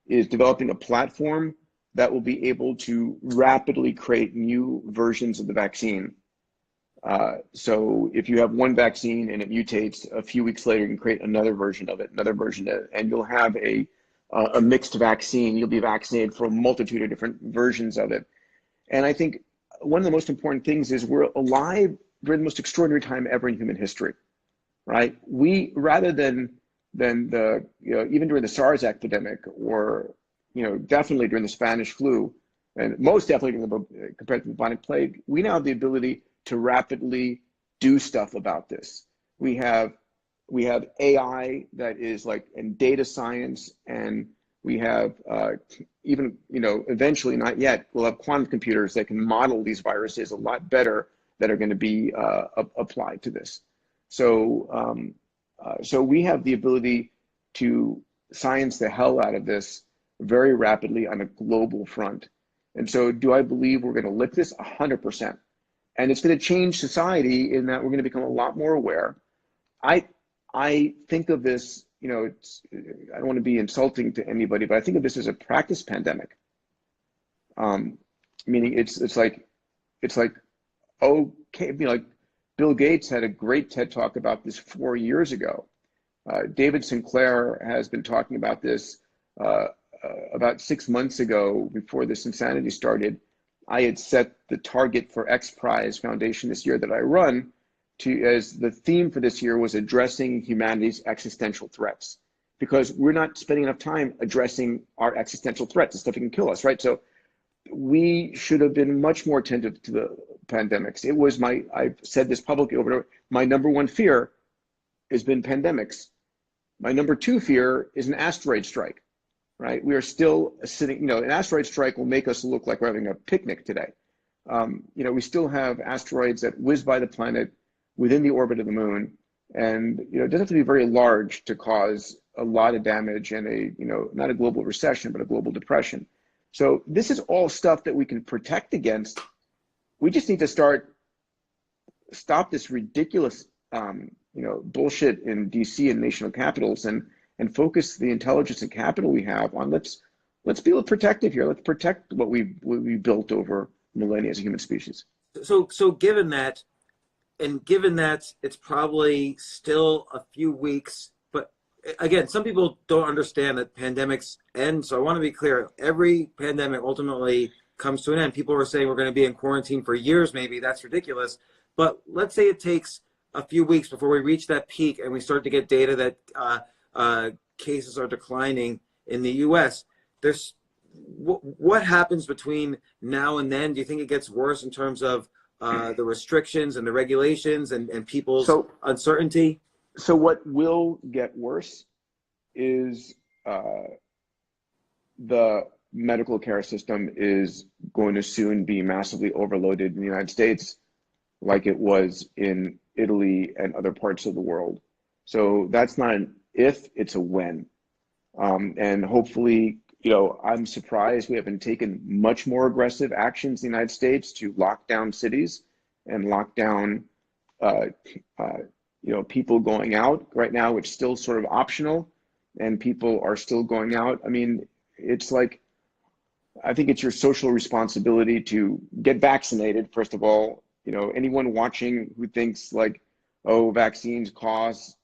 is developing a platform that will be able to rapidly create new versions of the vaccine. So if you have one vaccine and it mutates, a few weeks later, you can create another version of it, and you'll have a mixed vaccine. You'll be vaccinated for a multitude of different versions of it. And I think one of the most important things is we're alive during the most extraordinary time ever in human history, right? We, rather than the, even during the SARS epidemic, or, definitely during the Spanish flu, and most definitely compared to the bubonic plague, we now have the ability to rapidly do stuff about this. We have AI that is in data science, and we have even, eventually, not yet, we'll have quantum computers that can model these viruses a lot better, that are going to be applied to this. So, so we have the ability to science the hell out of this very rapidly on a global front. And so do I believe we're going to lick this? 100%. And it's going to change society in that we're going to become a lot more aware. I think of this, I don't want to be insulting to anybody, but I think of this as a practice pandemic. Meaning it's like, okay, Bill Gates had a great TED Talk about this 4 years ago. David Sinclair has been talking about this about 6 months ago, before this insanity started. I had set the target for X Prize Foundation this year that I run as the theme for this year was addressing humanity's existential threats, because we're not spending enough time addressing our existential threats, the stuff that can kill us, right? So we should have been much more attentive to the pandemics. It was I've said this publicly over and over, my number one fear has been pandemics. My number two fear is an asteroid strike, right? We are still sitting, an asteroid strike will make us look like we're having a picnic today. We still have asteroids that whiz by the planet within the orbit of the moon. And, it doesn't have to be very large to cause a lot of damage and not a global recession, but a global depression. So this is all stuff that we can protect against. We just need to stop this ridiculous, bullshit in DC and national capitals, and focus the intelligence and capital we have on let's be a little protective here. Let's protect what we built over millennia as a human species. So given that, it's probably still a few weeks, but again, some people don't understand that pandemics end. So I want to be clear, every pandemic ultimately comes to an end. People are saying we're going to be in quarantine for years, maybe. That's ridiculous. But let's say it takes a few weeks before we reach that peak and we start to get data that cases are declining in the US. What happens between now and then? Do you think it gets worse in terms of the restrictions and the regulations and people's uncertainty? So what will get worse is the medical care system is going to soon be massively overloaded in the United States, like it was in Italy and other parts of the world. So that's not an if, it's a when. And hopefully, I'm surprised we haven't taken much more aggressive actions in the United States to lock down cities and lock down, people going out right now, which is still sort of optional, and people are still going out. I mean, it's like, I think it's your social responsibility to get vaccinated, first of all. Anyone watching who thinks vaccines cause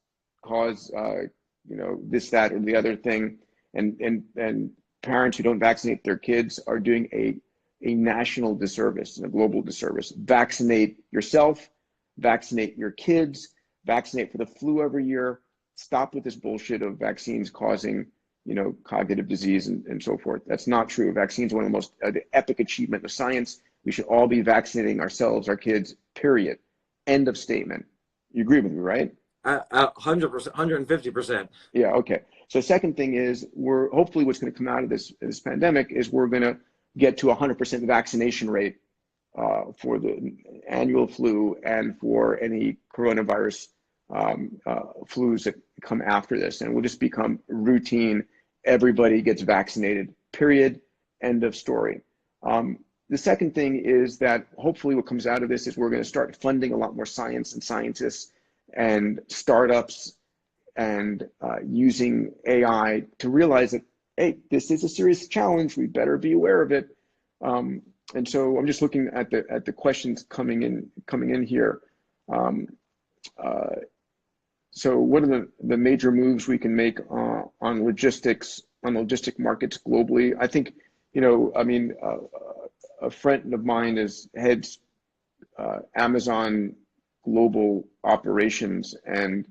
this, that, or the other thing, and parents who don't vaccinate their kids are doing a national disservice and a global disservice. Vaccinate yourself, vaccinate your kids, vaccinate for the flu every year. Stop with this bullshit of vaccines causing, cognitive disease and so forth. That's not true. Vaccines are one of the most the epic achievement of science. We should all be vaccinating ourselves, our kids, period. End of statement. You agree with me, right? 100%, 150%. Yeah, okay. So second thing is, hopefully what's going to come out of this pandemic is we're going to get to 100% vaccination rate for the annual flu and for any coronavirus flus that come after this. And we'll just become routine. Everybody gets vaccinated, period. End of story. The second thing is that hopefully what comes out of this is we're going to start funding a lot more science and scientists and startups and using AI to realize that, hey, this is a serious challenge. We better be aware of it. And so I'm just looking at the questions coming in here. So what are the major moves we can make on logistics, on logistic markets globally? I think, I mean, a friend of mine heads Amazon global operations, and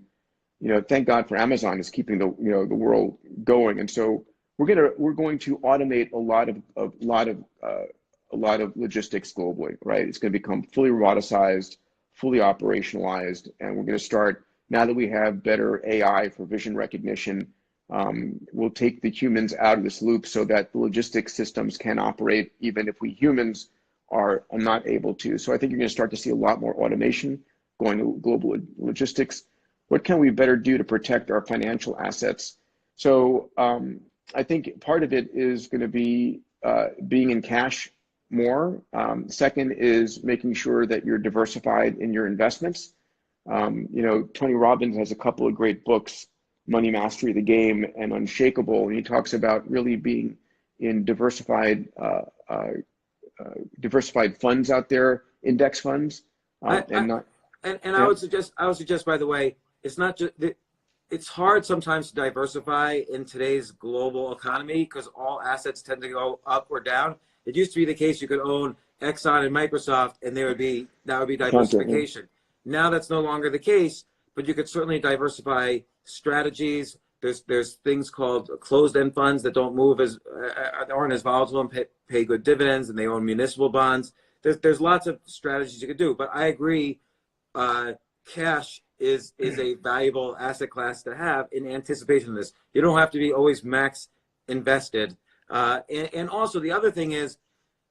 thank God for Amazon is keeping the world going. And so we're going to automate a lot of logistics globally, right? It's going to become fully roboticized, fully operationalized, and we're going to start, now that we have better AI for vision recognition, we'll take the humans out of this loop so that the logistics systems can operate even if we humans are not able to. So I think you're going to start to see a lot more automation going to global logistics. What can we better do to protect our financial assets? So I think part of it is going to be being in cash more. Second is making sure that you're diversified in your investments. Tony Robbins has a couple of great books, Money Mastery, The Game, and Unshakable, and he talks about really being in diversified funds out there, index funds, I would suggest, by the way, it's not just it's hard sometimes to diversify in today's global economy because all assets tend to go up or down. It used to be the case you could own Exxon and Microsoft, and that would be diversification. Now that's no longer the case, but you could certainly diversify strategies. There's things called closed-end funds that don't move aren't as volatile and pay good dividends, and they own municipal bonds. There's lots of strategies you could do, but I agree, cash is a valuable asset class to have in anticipation of this. You don't have to be always max invested. And also the other thing is,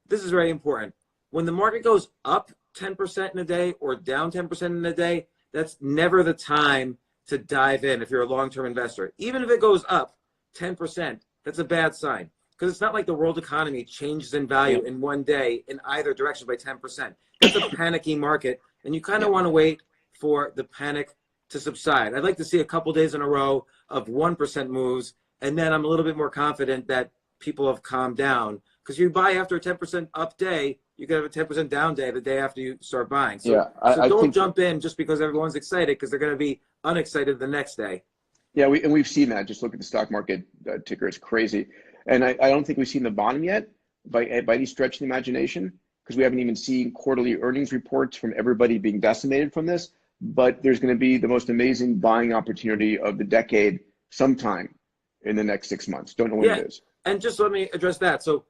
this is very important. When the market goes up 10% in a day or down 10% in a day, that's never the time to dive in if you're a long-term investor. Even if it goes up 10%, that's a bad sign, because it's not like the world economy changes in value in one day in either direction by 10%. That's a panicky market, and you kind of want to wait for the panic to subside. I'd like to see a couple days in a row of 1% moves, and then I'm a little bit more confident that people have calmed down. Because you buy after a 10% up day, you could have a 10% down day the day after you start buying. So, so don't jump in just because everyone's excited, because they're going to be unexcited the next day. Yeah, we've seen that. Just look at the stock market ticker; it's crazy. And I don't think we've seen the bottom yet by any stretch of the imagination, because we haven't even seen quarterly earnings reports from everybody being decimated from this. But there's going to be the most amazing buying opportunity of the decade sometime in the next 6 months. Don't know when it is. And just let me address that. So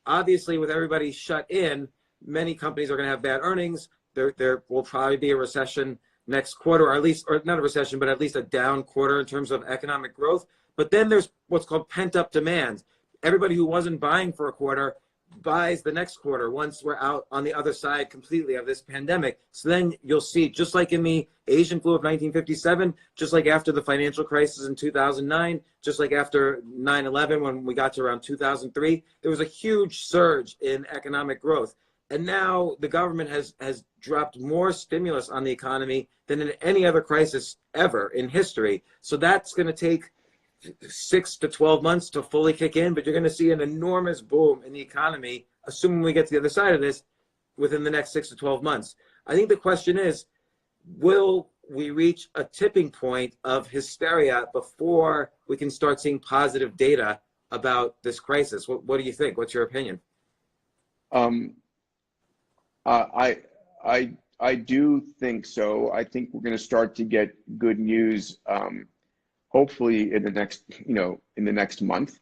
obviously, with everybody shut in, many companies are going to have bad earnings. There will probably be a recession next quarter, or not a recession, but at least a down quarter in terms of economic growth. But then there's what's called pent-up demand. Everybody who wasn't buying for a quarter buys the next quarter once we're out on the other side completely of this pandemic. So then you'll see, just like in the Asian flu of 1957, just like after the financial crisis in 2009, just like after 9/11 when we got to around 2003, there was a huge surge in economic growth. And now the government has dropped more stimulus on the economy than in any other crisis ever in history. So that's going to take 6 to 12 months to fully kick in, but you're going to see an enormous boom in the economy, assuming we get to the other side of this, within the next 6 to 12 months. I think the question is, will we reach a tipping point of hysteria before we can start seeing positive data about this crisis? What do you think? What's your opinion? I do think so. I think we're going to start to get good news, hopefully in the next month.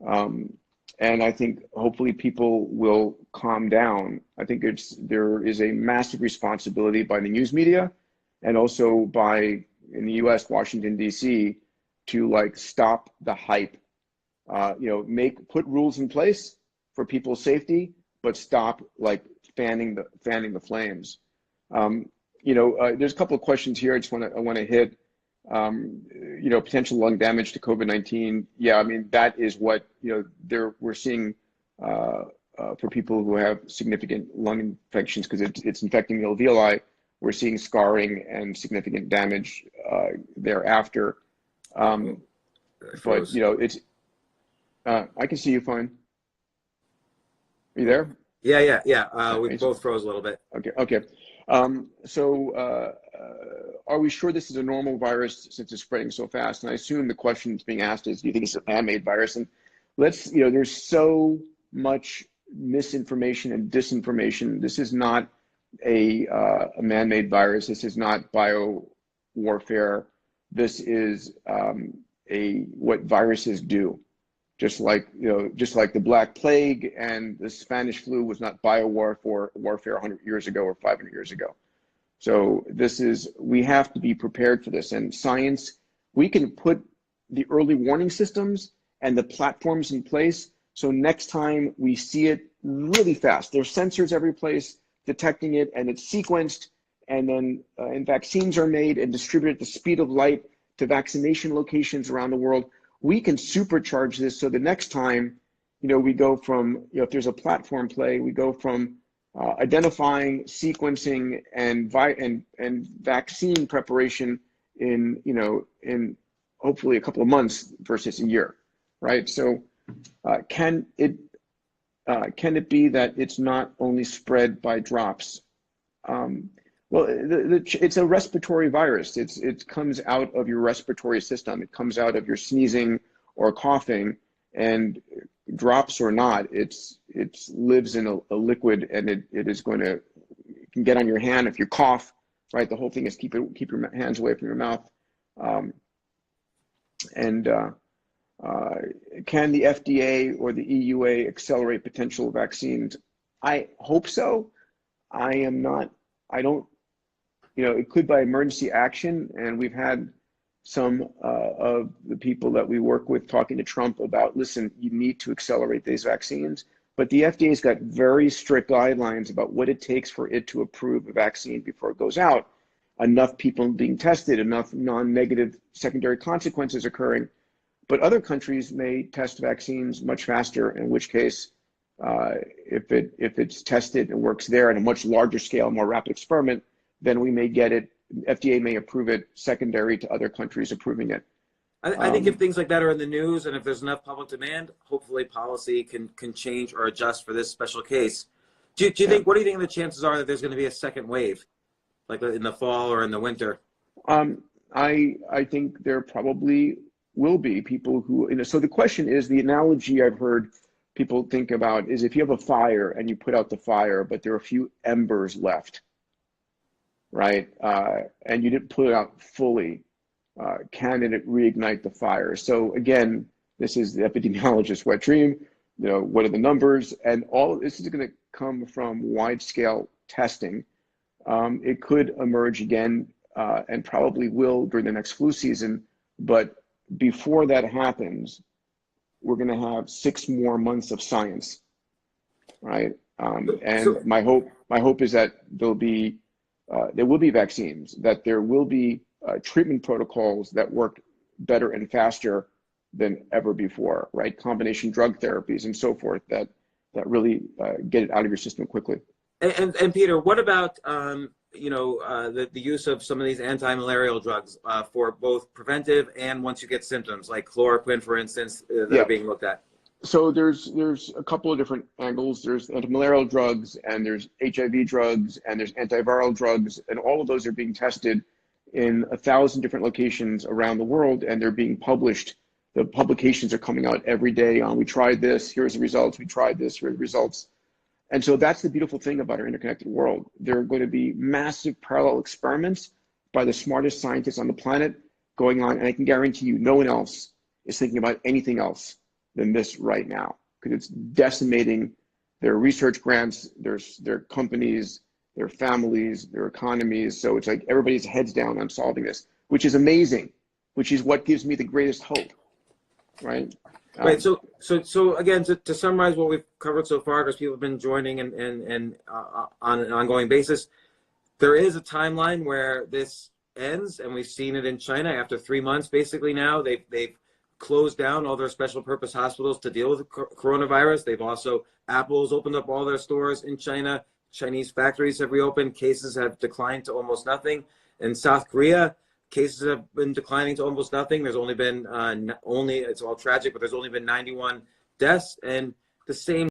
And I think hopefully people will calm down. I think there is a massive responsibility by the news media and also by, in the US, Washington, D.C., to stop the hype, put rules in place for people's safety, but stop fanning the flames. There's a couple of questions here I want to hit. Potential lung damage to COVID-19. Yeah, I mean, that is what, we're seeing for people who have significant lung infections, because it's infecting the alveoli, we're seeing scarring and significant damage thereafter. But you know, it's I can see you fine. Are you there? Yeah. We both froze a little bit. Okay. So are we sure this is a normal virus since it's spreading so fast? And I assume the question that's being asked is, do you think it's a man-made virus? And let's, you know, there's so much misinformation and disinformation. This is not a man-made virus. This is not bio warfare. This is what viruses do. Just like the Black Plague and the Spanish flu was not bio warfare 100 years ago or 500 years ago. So we have to be prepared for this. And science, we can put the early warning systems and the platforms in place. So next time we see it really fast, there's sensors every place detecting it, and it's sequenced, and then and vaccines are made and distributed at the speed of light to vaccination locations around the world. We can supercharge this, so the next time, you know, we go from, you know, if there's a platform play, we go from identifying, sequencing, and vaccine preparation in hopefully a couple of months versus a year, right? So can it be that it's not only spread by drops? Well, it's a respiratory virus. It comes out of your respiratory system. It comes out of your sneezing or coughing, and drops or not, it lives in a liquid, and it can get on your hand if you cough, right? The whole thing is keep your hands away from your mouth. Can the FDA or the EUA accelerate potential vaccines? I hope so. I don't. You know, it could by emergency action, and we've had some of the people that we work with talking to Trump about, listen, you need to accelerate these vaccines. But the FDA's got very strict guidelines about what it takes for it to approve a vaccine before it goes out. Enough people being tested, enough non-negative secondary consequences occurring. But other countries may test vaccines much faster, in which case, if it's tested and works there at a much larger scale, more rapid experiment, then we may get it, FDA may approve it secondary to other countries approving it. I think if things like that are in the news, and if there's enough public demand, hopefully policy can change or adjust for this special case. Do you think, what do you think the chances are that there's going to be a second wave, like in the fall or in the winter? I think there probably will be people who, you know, so the question is, the analogy I've heard people think about is, if you have a fire and you put out the fire, but there are a few embers left, right? And you didn't put it out fully, can it reignite the fire? So again, this is the epidemiologist's wet dream. You know, what are the numbers? And all of this is going to come from wide scale testing. It could emerge again, and probably will during the next flu season. But before that happens, we're going to have 6 more months of science, right? And my hope is that there will be vaccines, that there will be treatment protocols that work better and faster than ever before, right? Combination drug therapies and so forth that really get it out of your system quickly. And Peter, what about the use of some of these anti-malarial drugs for both preventive and once you get symptoms, like chloroquine, for instance, that are being looked at? So there's a couple of different angles. There's antimalarial drugs, and there's HIV drugs, and there's antiviral drugs, and all of those are being tested in 1,000 different locations around the world, and they're being published. The publications are coming out every day on, we tried this, here's the results, we tried this, here are the results. And so that's the beautiful thing about our interconnected world. There are going to be massive parallel experiments by the smartest scientists on the planet going on, and I can guarantee you no one else is thinking about anything else than this right now, because it's decimating their research grants, their companies, their families, their economies. So it's like everybody's heads down on solving this, which is amazing, which is what gives me the greatest hope, right? Right. So again, to summarize what we've covered so far, because people have been joining and on an ongoing basis, there is a timeline where this ends, and we've seen it in China after 3 months. Basically, now they've closed down all their special purpose hospitals to deal with the coronavirus. They've also, Apple's opened up all their stores in China. Chinese factories have reopened. Cases have declined to almost nothing. In South Korea, cases have been declining to almost nothing. There's only been, it's all tragic, but there's only been 91 deaths. And the same